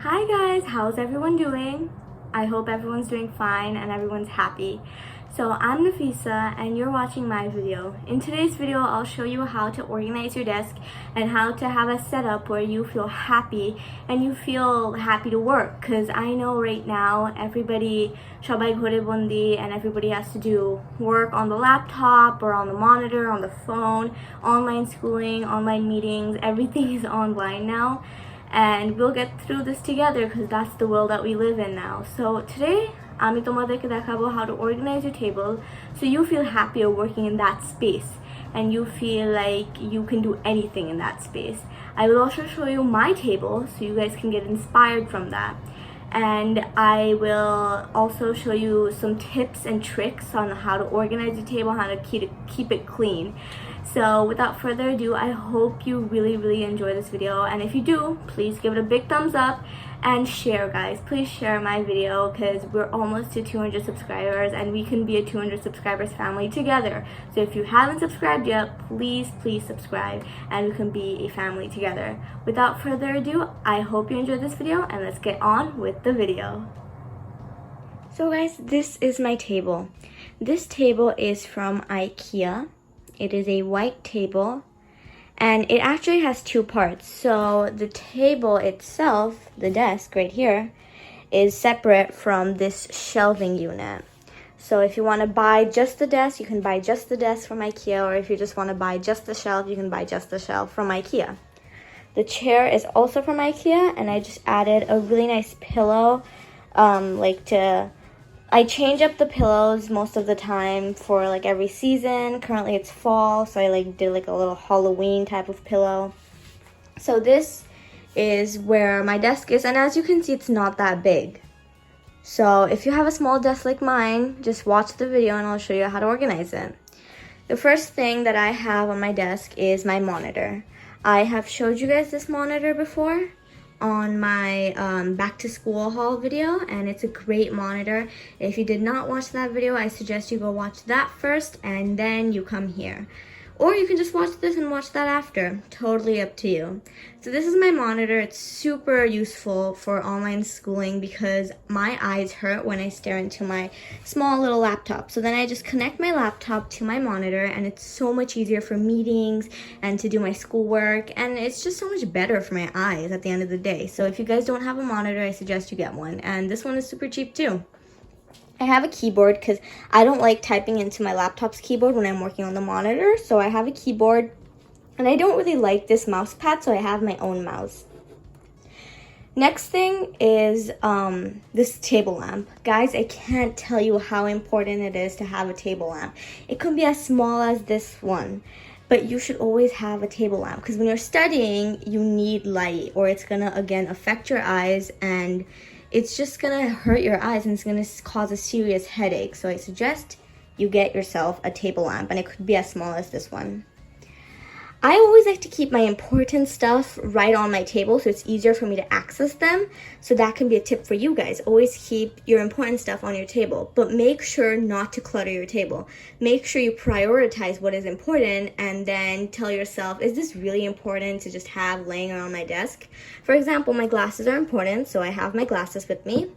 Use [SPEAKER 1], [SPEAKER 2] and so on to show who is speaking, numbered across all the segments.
[SPEAKER 1] Hi guys, how's everyone doing? I hope everyone's doing fine and everyone's happy. So I'm Nafisa and you're watching my video. In today's video, I'll show you how to organize your desk and how to have a setup where you feel happy and you feel happy to work. Because I know right now everybody সবাই ঘরে বন্দি and everybody has to do work on the laptop or on the monitor, on the phone, online schooling, online meetings, everything is online now. And we'll get through this together because that's the world that we live in now. So today আমি তোমাদেরকে দেখাবো how to organize your table so you feel happier working in that space and you feel like you can do anything in that space. I will also show you my table so you guys can get inspired from that. And I will also show you some tips and tricks on how to organize your table, how to keep it clean. So without further ado, I hope you really enjoy this video, and if you do, please give it a big thumbs up and share, guys. Please share my video because we're almost to 200 subscribers and we can be a 200 subscribers family together. So if you haven't subscribed yet, please subscribe and we can be a family together. Without further ado, I hope you enjoyed this video and let's get on with the video. So guys, this is my table. This table is from IKEA. It is a white table and it actually has two parts. So the table itself, the desk right here, is separate from this shelving unit. So if you want to buy just the desk, you can buy just the desk from IKEA, or if you just want to buy just the shelf, you can buy just the shelf from IKEA. The chair is also from IKEA and I just added a really nice pillow I change up the pillows most of the time for like every season. Currently it's fall, so I did a little Halloween type of pillow. So this is where my desk is, and as you can see, it's not that big. So if you have a small desk like mine, just watch the video and I'll show you how to organize it. The first thing that I have on my desk is my monitor. I have showed you guys this monitor before on my back to school haul video, and it's a great monitor. If you did not watch that video, I suggest you go watch that first and then you come here, or you can just watch this and watch that after, totally up to you. So this is my monitor. It's super useful for online schooling because my eyes hurt when I stare into my small little laptop. So then I just connect my laptop to my monitor and it's so much easier for meetings and to do my schoolwork, and it's just so much better for my eyes at the end of the day. So if you guys don't have a monitor, I suggest you get one, and this one is super cheap too. I have a keyboard because I don't like typing into my laptop's keyboard when I'm working on the monitor. So I have a keyboard and I don't really like this mouse pad, so I have my own mouse. Next thing is this table lamp. Guys, I can't tell you how important it is to have a table lamp. It could be as small as this one, but you should always have a table lamp because when you're studying, you need light, or it's gonna again affect your eyes and it's just gonna hurt your eyes and it's gonna cause a serious headache. So I suggest you get yourself a table lamp, and it could be as small as this one. I always like to keep my important stuff right on my table so it's easier for me to access them. So that can be a tip for you guys. Always keep your important stuff on your table, but make sure not to clutter your table. Make sure you prioritize what is important and then tell yourself, is this really important to just have laying around my desk? For example, my glasses are important, so I have my glasses with me.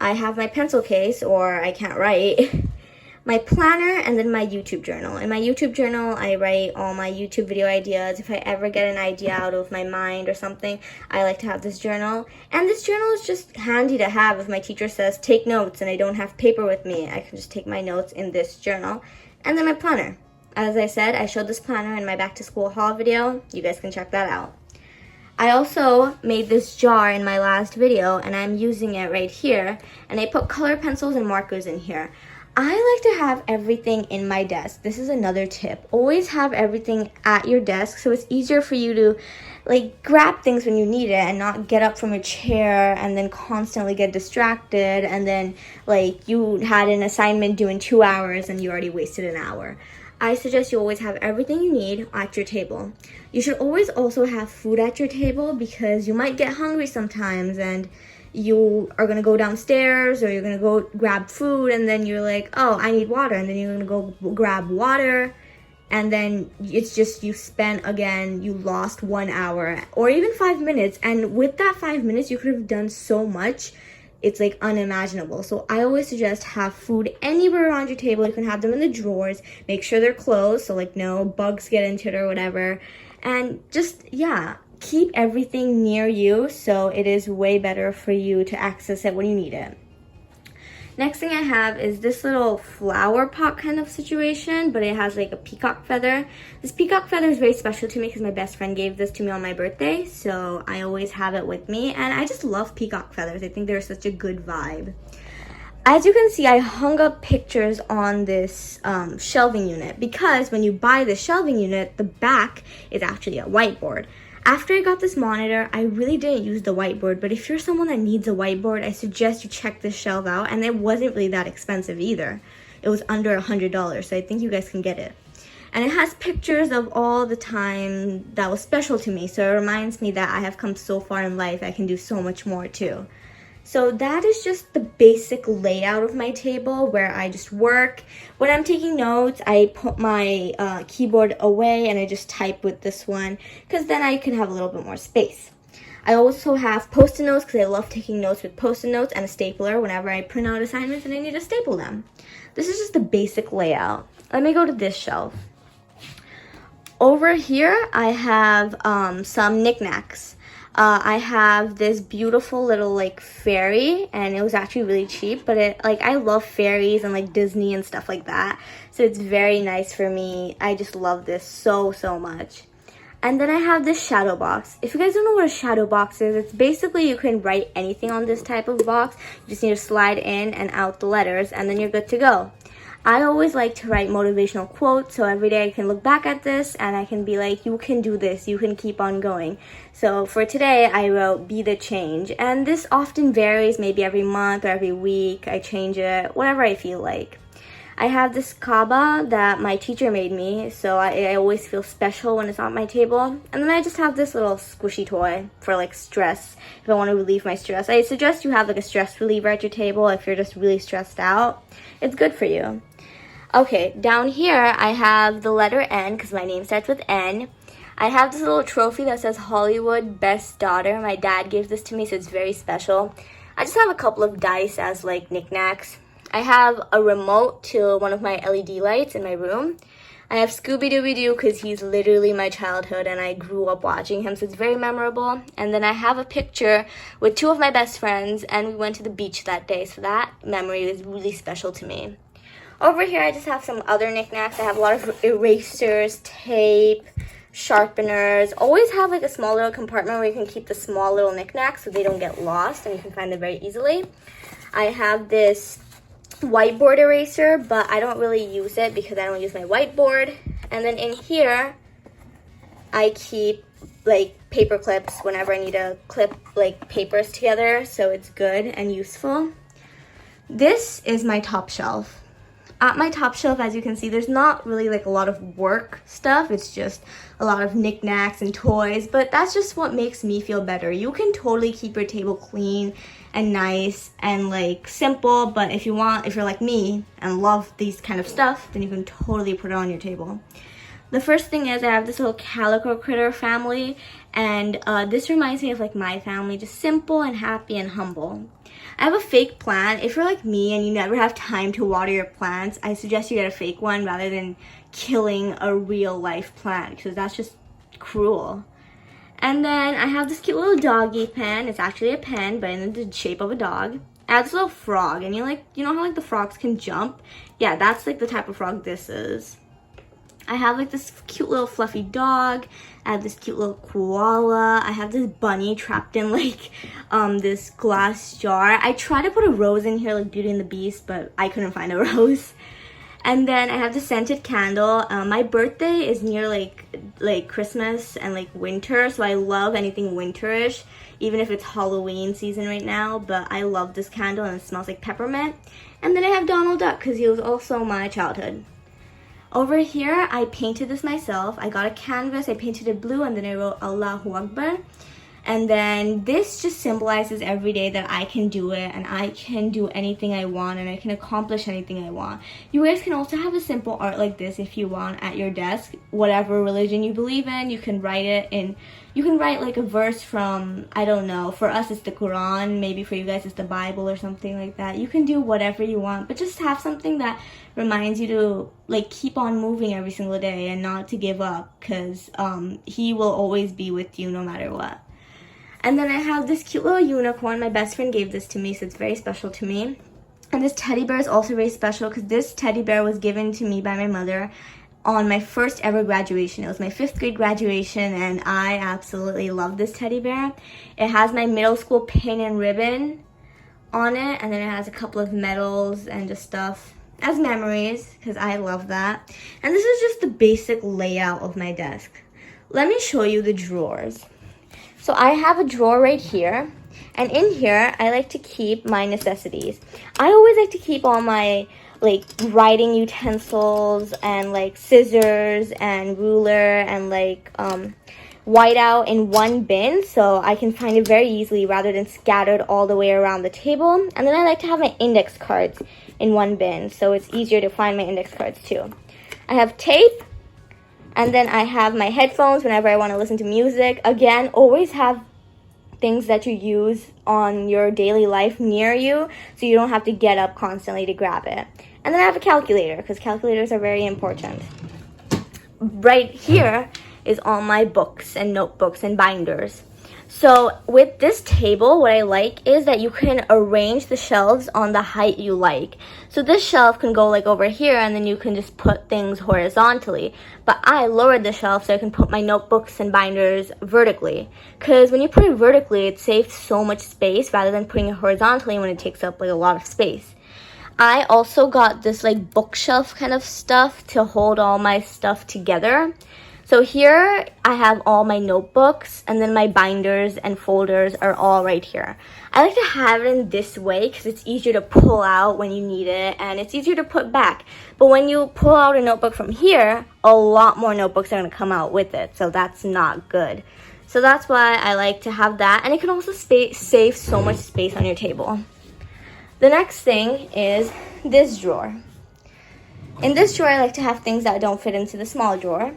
[SPEAKER 1] I have my pencil case, or I can't write. My planner, and then my YouTube journal. In my YouTube journal, I write all my YouTube video ideas. If I ever get an idea out of my mind or something, I like to have this journal. And this journal is just handy to have if my teacher says take notes and I don't have paper with me. I can just take my notes in this journal. And then my planner. As I said, I showed this planner in my back to school haul video. You guys can check that out. I also made this jar in my last video and I'm using it right here. And I put color pencils and markers in here. I like to have everything in my desk. This is another tip. Always have everything at your desk so it's easier for you to grab things when you need it and not get up from your chair and then constantly get distracted and then you had an assignment due in 2 hours and you already wasted an hour. I suggest you always have everything you need at your table. You should always also have food at your table because you might get hungry sometimes and you are going to go downstairs or you're going to go grab food and then you're like, oh, I need water, and then you're going to go grab water and then it's just you lost 1 hour or even 5 minutes, and with that 5 minutes you could have done so much. It's like unimaginable. So I always suggest have food anywhere around your table. You can have them in the drawers, make sure they're closed so like no bugs get into it or whatever, and just keep everything near you so it is way better for you to access it when you need it. Next thing I have is this little flower pot kind of situation, but it has like a peacock feather. This peacock feather is very special to me because my best friend gave this to me on my birthday, so I always have it with me, and I just love peacock feathers. I think they're such a good vibe. As you can see, I hung up pictures on this shelving unit because when you buy the shelving unit, the back is actually a whiteboard. After I got this monitor, I really didn't use the whiteboard, but if you're someone that needs a whiteboard, I suggest you check this shelf out, and it wasn't really that expensive either. It was under $100, so I think you guys can get it. And it has pictures of all the time that was special to me, so it reminds me that I have come so far in life, I can do so much more too. So that is just the basic layout of my table where I just work. When I'm taking notes, I put my keyboard away and I just type with this one because then I can have a little bit more space. I also have Post-it notes because I love taking notes with Post-it notes, and a stapler whenever I print out assignments and I need to staple them. This is just the basic layout. Let me go to this shelf. Over here, I have some knickknacks. I have this beautiful little like fairy, and it was actually really cheap, but I love fairies and like Disney and stuff like that, so it's very nice for me. I just love this so much. And then I have this shadow box. If you guys don't know what a shadow box is, it's basically you can write anything on this type of box. You just need to slide in and out the letters, and then you're good to go. I always like to write motivational quotes, so every day I can look back at this and I can be like, you can do this, you can keep on going. So for today, I wrote, be the change. And this often varies, maybe every month or every week. I change it, whatever I feel like. I have this Kaaba that my teacher made me, so I always feel special when it's on my table. And then I just have this little squishy toy for like stress, if I want to relieve my stress. I suggest you have like a stress reliever at your table if you're just really stressed out. It's good for you. Okay, down here I have the letter N because my name starts with N. I have this little trophy that says Hollywood Best Daughter. My dad gave this to me, so it's very special. I just have a couple of dice as like knickknacks. I have a remote to one of my LED lights in my room. I have Scooby-Dooby-Doo because he's literally my childhood and I grew up watching him, so it's very memorable. And then I have a picture with two of my best friends, and we went to the beach that day, so that memory is really special to me. Over here, I just have some other knickknacks. I have a lot of erasers, tape, sharpeners. Always have like a small little compartment where you can keep the small little knickknacks so they don't get lost and you can find them very easily. I have this whiteboard eraser, but I don't really use it because I don't use my whiteboard. And then in here, I keep like paper clips whenever I need to clip like papers together, so it's good and useful. This is my top shelf. At my top shelf, as you can see, there's not really like a lot of work stuff. It's just a lot of knickknacks and toys, but that's just what makes me feel better. You can totally keep your table clean and nice and like simple, but if you're like me and love these kind of stuff, then you can totally put it on your table. The first thing is I have this little calico critter family, and this reminds me of like my family, just simple and happy and humble. I have a fake plant. If you're like me and you never have time to water your plants, I suggest you get a fake one rather than killing a real life plant, because that's just cruel. And then I have this cute little doggy pen. It's actually a pen, but in the shape of a dog. I have this little frog, and you know how like the frogs can jump? Yeah, that's like the type of frog this is. I have like this cute little fluffy dog. I have this cute little koala. I have this bunny trapped in like this glass jar. I tried to put a rose in here like Beauty and the Beast, but I couldn't find a rose. And then I have the scented candle. My birthday is near like Christmas and like winter, so I love anything winterish, even if it's Halloween season right now. But I love this candle and it smells like peppermint. And then I have Donald Duck because he was also my childhood. Over here, I painted this myself. I got a canvas, I painted it blue, and then I wrote Allahu Akbar. And then this just symbolizes every day that I can do it and I can do anything I want and I can accomplish anything I want. You guys can also have a simple art like this if you want at your desk. Whatever religion you believe in, you can write it in. You can write like a verse from, I don't know, for us it's the Quran, maybe for you guys it's the Bible or something like that. You can do whatever you want, but just have something that reminds you to like keep on moving every single day and not to give up, because he will always be with you no matter what. And then I have this cute little unicorn. My best friend gave this to me, so it's very special to me. And this teddy bear is also very special because this teddy bear was given to me by my mother on my first ever graduation. It was my 5th grade graduation, and I absolutely love this teddy bear. It has my middle school pin and ribbon on it, and then it has a couple of medals and just stuff as memories, because I love that. And this is just the basic layout of my desk. Let me show you the drawers. So I have a drawer right here, and in here I like to keep my necessities. I always like to keep all my like writing utensils and like scissors and ruler and like whiteout in one bin, so I can find it very easily rather than scattered all the way around the table. And then I like to have my index cards in one bin, so it's easier to find my index cards too. I have tape. And then I have my headphones whenever I want to listen to music. Again, always have things that you use on your daily life near you so you don't have to get up constantly to grab it. And then I have a calculator because calculators are very important. Right here is all my books and notebooks and binders. So with this table, what I like is that you can arrange the shelves on the height you like. So this shelf can go like over here, and then you can just put things horizontally. But I lowered the shelf so I can put my notebooks and binders vertically. Because when you put it vertically, it saves so much space rather than putting it horizontally when it takes up like a lot of space. I also got this like bookshelf kind of stuff to hold all my stuff together. So here I have all my notebooks, and then my binders and folders are all right here. I like to have it in this way because it's easier to pull out when you need it, and it's easier to put back. But when you pull out a notebook from here, a lot more notebooks are going to come out with it, so that's not good. So that's why I like to have that, and it can also save so much space on your table. The next thing is this drawer. In this drawer, I like to have things that don't fit into the small drawer.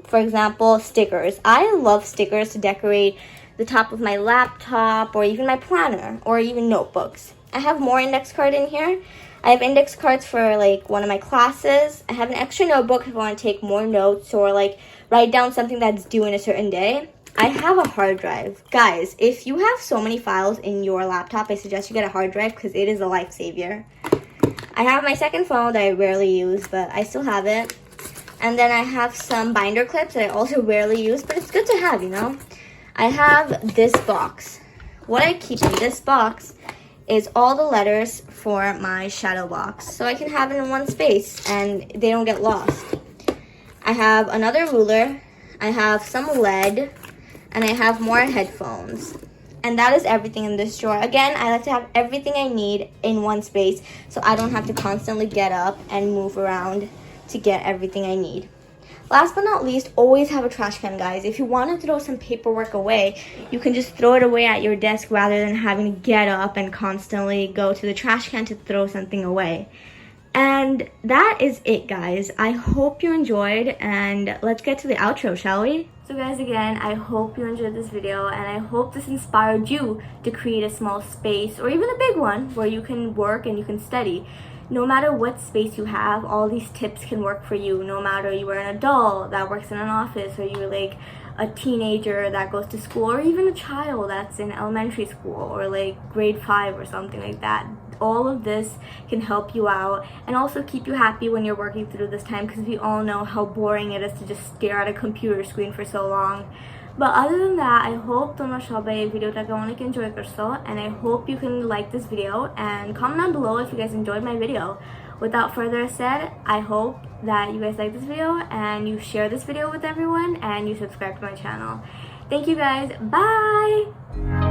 [SPEAKER 1] For example, stickers. I love stickers to decorate the top of my laptop or even my planner or even notebooks. I have more index card in here. I have index cards for like one of my classes. I have an extra notebook if I want to take more notes or like write down something that's due in a certain day. I have a hard drive. Guys, if you have so many files in your laptop, I suggest you get a hard drive because it is a lifesaver. I have my second phone that I rarely use, but I still have it. And then I have some binder clips that I also rarely use, but it's good to have, you know. I have this box. What I keep in this box is all the letters for my shadow box, so I can have it in one space and they don't get lost. I have another ruler, I have some lead, and I have more headphones. And that is everything in this drawer. Again, I like to have everything I need in one space so I don't have to constantly get up and move around to get everything I need. Last but not least, always have a trash can, guys. If you want to throw some paperwork away, you can just throw it away at your desk rather than having to get up and constantly go to the trash can to throw something away. And that is it, guys. I hope you enjoyed, and let's get to the outro, shall we? So guys, again, I hope you enjoyed this video, and I hope this inspired you to create a small space or even a big one where you can work and you can study. No matter what space you have, all these tips can work for you. No matter you are an adult that works in an office, or you're like a teenager that goes to school, or even a child that's in elementary school or like grade 5 or something like that. All of this can help you out and also keep you happy when you're working through this time, because we all know how boring it is to just stare at a computer screen for so long. But other than that, I hope तुम सब ये video तक enjoy करसो, and I hope you can like this video and comment down below if you guys enjoyed my video. Without further said, I hope that you guys like this video and you share this video with everyone and you subscribe to my channel. Thank you guys. Bye!